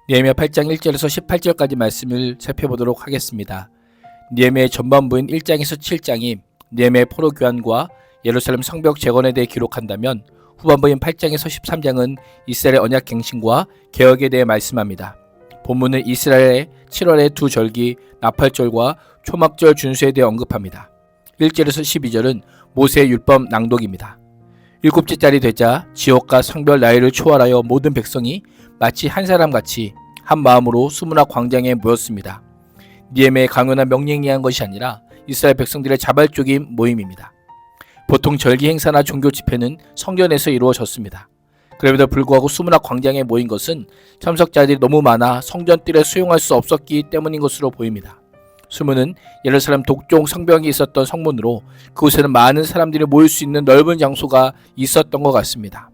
느헤미야 8장 1절에서 18절까지 말씀을 살펴보도록 하겠습니다. 느헤미야의 전반부인 1장에서 7장이 느헤미야의 포로 교환과 예루살렘 성벽 재건에 대해 기록한다면 후반부인 8장에서 13장은 이스라엘의 언약 갱신과 개혁에 대해 말씀합니다. 본문은 이스라엘의 7월의 두 절기 나팔절과 초막절 준수에 대해 언급합니다. 1절에서 12절은 모세의 율법 낭독입니다. 일곱째 달이 되자 지옥과 성별 나이를 초월하여 모든 백성이 마치 한 사람같이 한 마음으로 수문화 광장에 모였습니다. 느헤미야의 강연한 명령에 의한 것이 아니라 이스라엘 백성들의 자발적인 모임입니다. 보통 절기 행사나 종교 집회는 성전에서 이루어졌습니다. 그럼에도 불구하고 수문화 광장에 모인 것은 참석자들이 너무 많아 성전뜰에 수용할 수 없었기 때문인 것으로 보입니다. 수문은 예루살렘 독종 성벽이 있었던 성문으로 그곳에는 많은 사람들이 모일 수 있는 넓은 장소가 있었던 것 같습니다.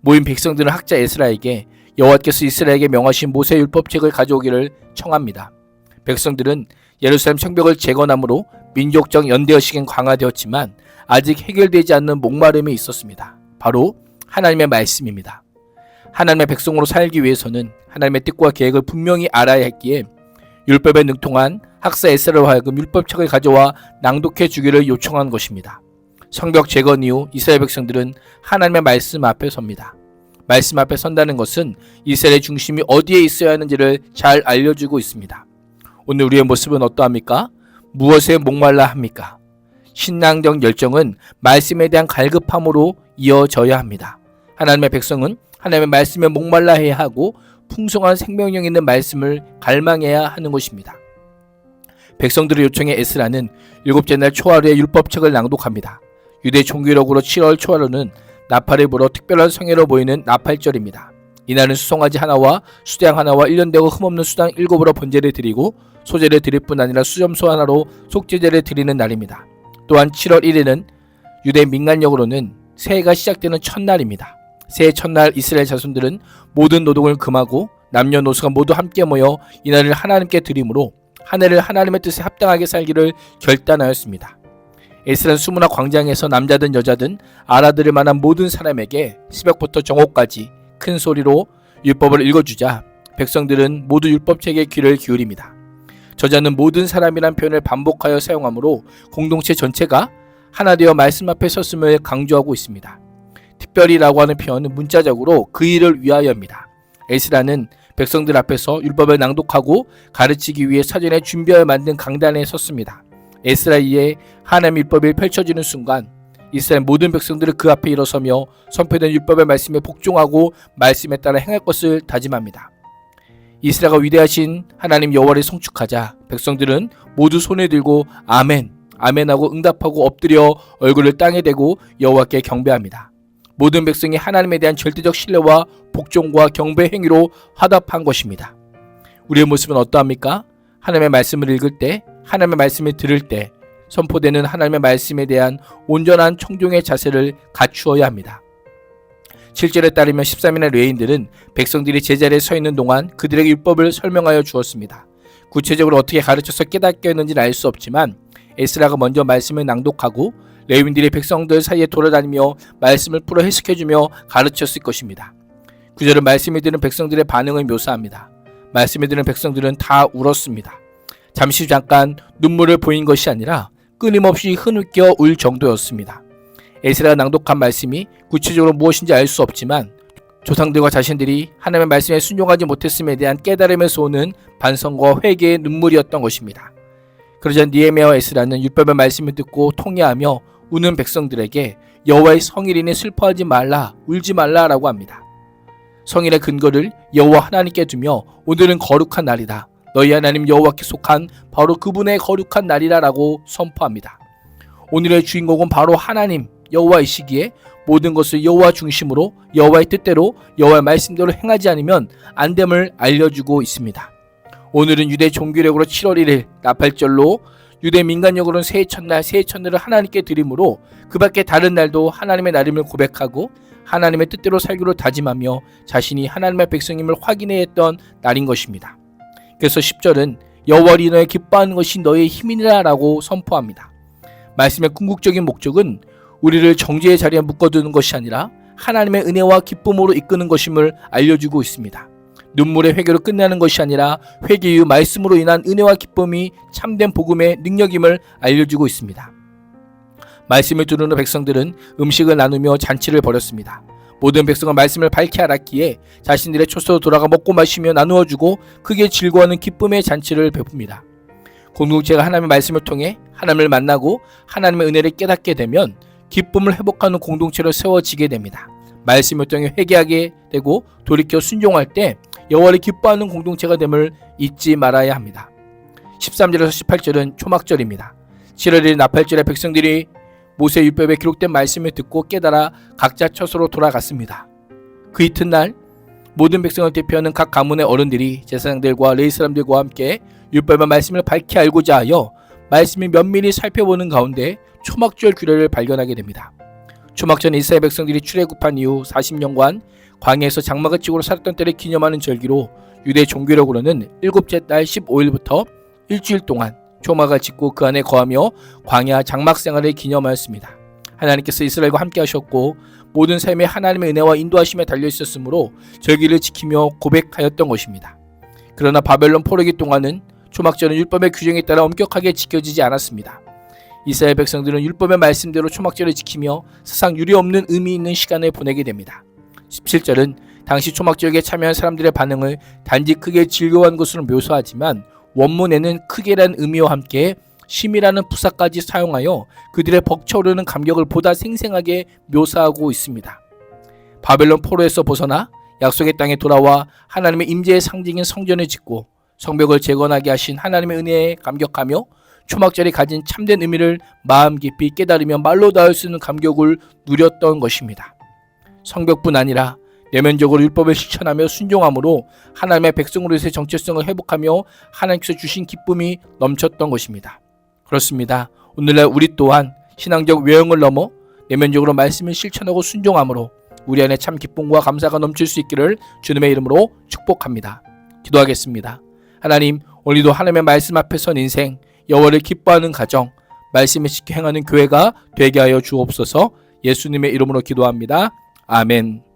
모인 백성들은 학자 에스라에게 여호와께서 이스라엘에게 명하신 모세 율법책을 가져오기를 청합니다. 백성들은 예루살렘 성벽을 재건함으로 민족적 연대의식은 강화되었지만 아직 해결되지 않는 목마름이 있었습니다. 바로 하나님의 말씀입니다. 하나님의 백성으로 살기 위해서는 하나님의 뜻과 계획을 분명히 알아야 했기에 율법에 능통한 학사 에스라로 하여금 율법책을 가져와 낭독해 주기를 요청한 것입니다. 성벽 재건 이후 이스라엘 백성들은 하나님의 말씀 앞에 섭니다. 말씀 앞에 선다는 것은 이스라엘의 중심이 어디에 있어야 하는지를 잘 알려주고 있습니다. 오늘 우리의 모습은 어떠합니까? 무엇에 목말라 합니까? 신앙적 열정은 말씀에 대한 갈급함으로 이어져야 합니다. 하나님의 백성은 하나님의 말씀에 목말라 해야 하고 풍성한 생명력 있는 말씀을 갈망해야 하는 것입니다. 백성들의 요청에 에스라는 일곱째 날 초하루에 율법책을 낭독합니다. 유대 종교력으로 7월 초하루는 나팔을 불어 특별한 성회로 보이는 나팔절입니다. 이날은 수송아지 하나와 수양 하나와 1년 되고 흠없는 수당 7으로 번제를 드리고 소제를 드릴 뿐 아니라 수점소 하나로 속죄제를 드리는 날입니다. 또한 7월 1일은 유대 민간력으로는 새해가 시작되는 첫날입니다. 새해 첫날 이스라엘 자손들은 모든 노동을 금하고 남녀노소가 모두 함께 모여 이날을 하나님께 드림으로 한 해를 하나님의 뜻에 합당하게 살기를 결단하였습니다. 에스라는 수문화 광장에서 남자든 여자든 알아들을 만한 모든 사람에게 새벽부터 정오까지 큰 소리로 율법을 읽어주자 백성들은 모두 율법책에 귀를 기울입니다. 저자는 모든 사람이란 표현을 반복하여 사용하므로 공동체 전체가 하나 되어 말씀 앞에 섰음을 강조하고 있습니다. 특별히라고 하는 표현은 문자적으로 그 일을 위하여입니다. 에스라는 백성들 앞에서 율법을 낭독하고 가르치기 위해 사전에 준비하여 만든 강단에 섰습니다. 에스라의 하나님 율법이 펼쳐지는 순간 이스라엘 모든 백성들은 그 앞에 일어서며 선포된 율법의 말씀에 복종하고 말씀에 따라 행할 것을 다짐합니다. 이스라엘가 위대하신 하나님 여호와를 송축하자 백성들은 모두 손을 들고 아멘, 아멘하고 응답하고 엎드려 얼굴을 땅에 대고 여호와께 경배합니다. 모든 백성이 하나님에 대한 절대적 신뢰와 복종과 경배 행위로 화답한 것입니다. 우리의 모습은 어떠합니까? 하나님의 말씀을 읽을 때, 하나님의 말씀을 들을 때 선포되는 하나님의 말씀에 대한 온전한 청종의 자세를 갖추어야 합니다. 7절에 따르면 13인의 레위인들은 백성들이 제자리에 서 있는 동안 그들에게 율법을 설명하여 주었습니다. 구체적으로 어떻게 가르쳐서 깨닫게 했는지는 알 수 없지만 에스라가 먼저 말씀을 낭독하고 레위인들이 백성들 사이에 돌아다니며 말씀을 풀어 해석해주며 가르쳤을 것입니다. 9절은 말씀을 들은 백성들의 반응을 묘사합니다. 말씀을 들은 백성들은 다 울었습니다. 잠깐 눈물을 보인 것이 아니라 끊임없이 흐느껴 울 정도였습니다. 에스라가 낭독한 말씀이 구체적으로 무엇인지 알 수 없지만 조상들과 자신들이 하나님의 말씀에 순종하지 못했음에 대한 깨달음에서 오는 반성과 회개의 눈물이었던 것입니다. 그러자 느헤미야와 에스라는 율법의 말씀을 듣고 통회하며 우는 백성들에게 여호와의 성일이니 슬퍼하지 말라, 울지 말라라고 합니다. 성일의 근거를 여호와 하나님께 두며 오늘은 거룩한 날이다. 너희 하나님 여호와께 속한 바로 그분의 거룩한 날이라라고 선포합니다. 오늘의 주인공은 바로 하나님 여호와이시기에 모든 것을 여호와 중심으로 여호와의 뜻대로 여호와의 말씀대로 행하지 않으면 안됨을 알려주고 있습니다. 오늘은 유대 종교력으로 7월 1일 나팔절로 유대 민간력으로는 새해 첫날을 하나님께 드림으로 그 밖에 다른 날도 하나님의 날임을 고백하고 하나님의 뜻대로 살기로 다짐하며 자신이 하나님의 백성임을 확인해야 했던 날인 것입니다. 그래서 10절은 여호와를 인하여 기뻐하는 것이 너의 힘이니라 라고 선포합니다. 말씀의 궁극적인 목적은 우리를 정죄의 자리에 묶어두는 것이 아니라 하나님의 은혜와 기쁨으로 이끄는 것임을 알려주고 있습니다. 눈물의 회개로 끝나는 것이 아니라 회개 이후 말씀으로 인한 은혜와 기쁨이 참된 복음의 능력임을 알려주고 있습니다. 말씀을 들은 후 백성들은 음식을 나누며 잔치를 벌였습니다. 모든 백성은 말씀을 밝히 알았기에 자신들의 초소로 돌아가 먹고 마시며 나누어주고 크게 즐거워하는 기쁨의 잔치를 베풉니다. 공동체가 하나님의 말씀을 통해 하나님을 만나고 하나님의 은혜를 깨닫게 되면 기쁨을 회복하는 공동체로 세워지게 됩니다. 말씀을 통해 회개하게 되고 돌이켜 순종할 때 여호와를 기뻐하는 공동체가 됨을 잊지 말아야 합니다. 13절에서 18절은 초막절입니다. 7월 1일 나팔절에 백성들이 모세 율법에 기록된 말씀을 듣고 깨달아 각자 처소로 돌아갔습니다. 그 이튿날 모든 백성을 대표하는 각 가문의 어른들이 제사장들과 레위 사람들과 함께 율법의 말씀을 밝히 알고자 하여 말씀을 면밀히 살펴보는 가운데 초막절 규례를 발견하게 됩니다. 초막절은 이스라엘 백성들이 출애굽한 이후 40년간 광야에서 장막을 치고 살았던 때를 기념하는 절기로 유대 종교력으로는 7째 달 15일부터 일주일 동안 초막을 짓고 그 안에 거하며 광야 장막 생활을 기념하였습니다. 하나님께서 이스라엘과 함께 하셨고 모든 삶에 하나님의 은혜와 인도하심에 달려있었으므로 절기를 지키며 고백하였던 것입니다. 그러나 바벨론 포로기 동안은 초막절은 율법의 규정에 따라 엄격하게 지켜지지 않았습니다. 이스라엘 백성들은 율법의 말씀대로 초막절을 지키며 사상 유례없는 의미 있는 시간을 보내게 됩니다. 17절은 당시 초막절에 참여한 사람들의 반응을 단지 크게 즐거워한 것으로 묘사하지만 원문에는 크게란 의미와 함께 심이라는 부사까지 사용하여 그들의 벅차오르는 감격을 보다 생생하게 묘사하고 있습니다. 바벨론 포로에서 벗어나 약속의 땅에 돌아와 하나님의 임재의 상징인 성전을 짓고 성벽을 재건하게 하신 하나님의 은혜에 감격하며 초막절이 가진 참된 의미를 마음 깊이 깨달으며 말로 닿을 수 있는 감격을 누렸던 것입니다. 성벽뿐 아니라 내면적으로 율법을 실천하며 순종함으로 하나님의 백성으로서의 정체성을 회복하며 하나님께서 주신 기쁨이 넘쳤던 것입니다. 그렇습니다. 오늘날 우리 또한 신앙적 외형을 넘어 내면적으로 말씀을 실천하고 순종함으로 우리 안에 참 기쁨과 감사가 넘칠 수 있기를 주님의 이름으로 축복합니다. 기도하겠습니다. 하나님, 오늘도 하나님의 말씀 앞에 선 인생, 여호와를 기뻐하는 가정, 말씀을 지켜 행하는 교회가 되게 하여 주옵소서. 예수님의 이름으로 기도합니다. 아멘.